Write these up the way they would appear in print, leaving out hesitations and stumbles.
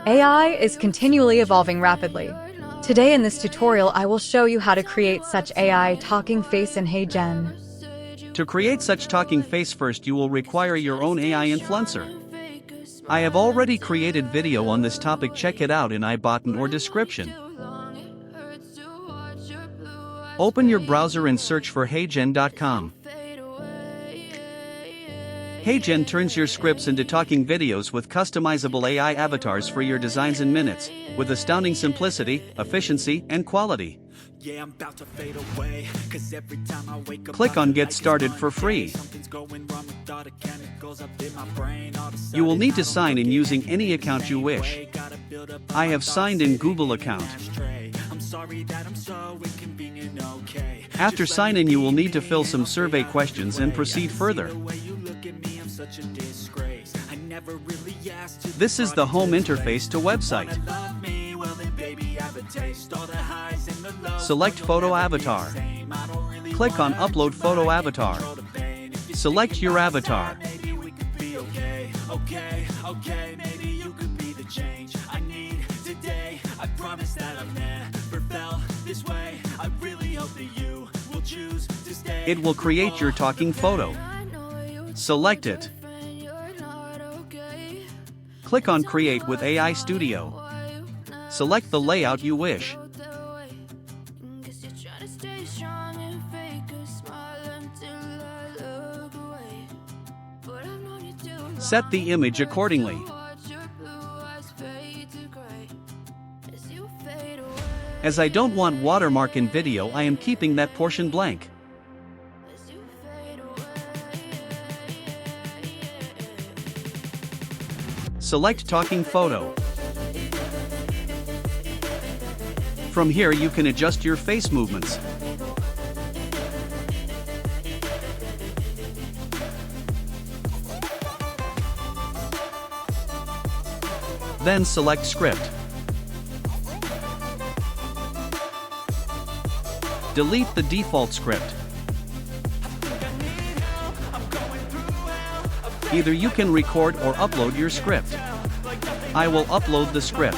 AI is continually evolving rapidly. Today in this tutorial, I will show you how to create such AI talking face in HeyGen. To create such talking face, first you will require your own AI influencer. I have already created video on this topic, check it out in I button or description. Open your browser and search for heygen.com. HeyGen turns your scripts into talking videos with customizable AI avatars for your designs in minutes, with astounding simplicity, efficiency, and quality. Click on Get Started for free. You will need to sign in using any account you wish. I have signed in Google account. After sign in, you will need to fill some survey questions and proceed further. This is the home interface to website. Select Photo Avatar. Click on Upload Photo Avatar. Select your avatar. It will create your talking photo. Select it. Click on Create with AI Studio. Select the layout you wish. Set the image accordingly. As I don't want watermark in video, I am keeping that portion blank. Select Talking Photo. From here you can adjust your face movements. Then select Script. Delete the default script. Either you can record or upload your script. I will upload the script.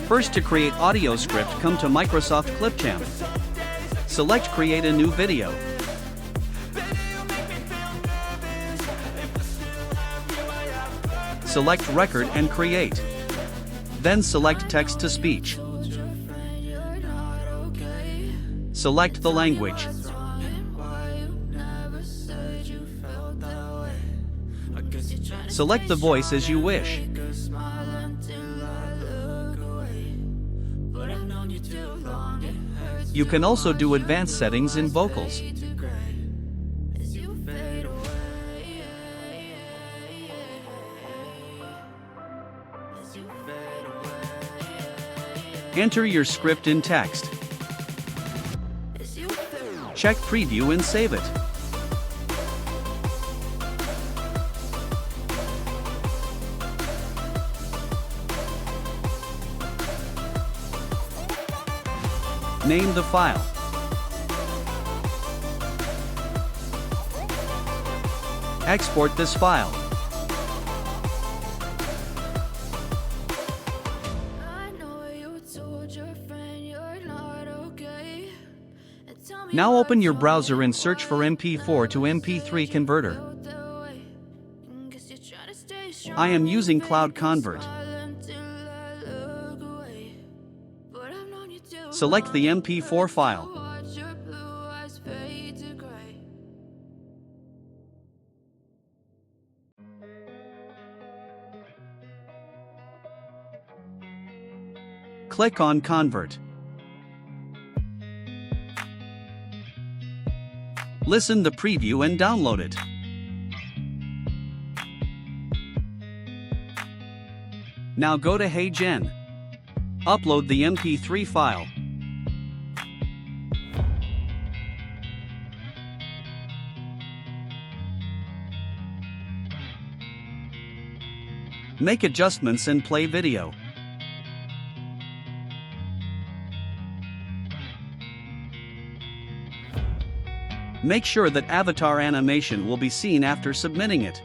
First, to create audio script, come to Microsoft Clipchamp. Select Create a new video. Select Record and Create. Then select Text to Speech. Select the language. Select the voice as you wish. You can also do advanced settings in vocals. Enter your script in text. Check Preview and save it. Name the file. Export this file. Now open your browser and search for MP4 to MP3 converter. I am using Cloud Convert. Select the MP4 file. Click on Convert. Listen the preview and download it. Now go to HeyGen. Upload the MP3 file. Make adjustments and play video. Make sure that avatar animation will be seen after submitting it.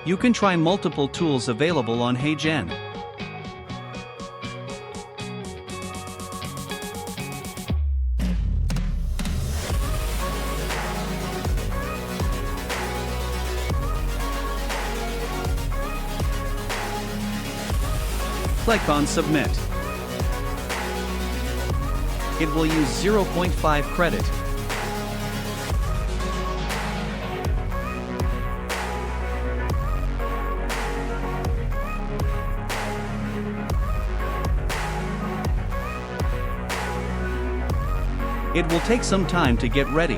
You can try multiple tools available on HeyGen. Click on Submit. It will use 0.5 credit. It will take some time to get ready.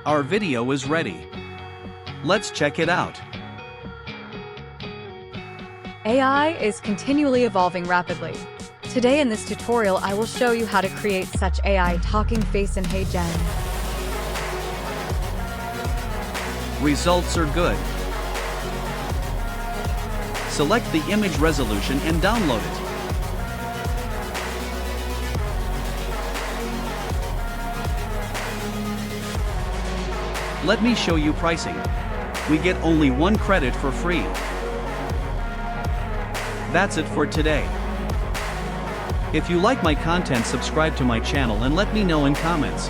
Our video is ready. Let's check it out. AI is continually evolving rapidly. Today in this tutorial, I will show you how to create such AI talking face in HeyGen. Results are good. Select the image resolution and download it. Let me show you pricing. We get only 1 credit for free. That's it for today. If you like my content, subscribe to my channel and let me know in comments.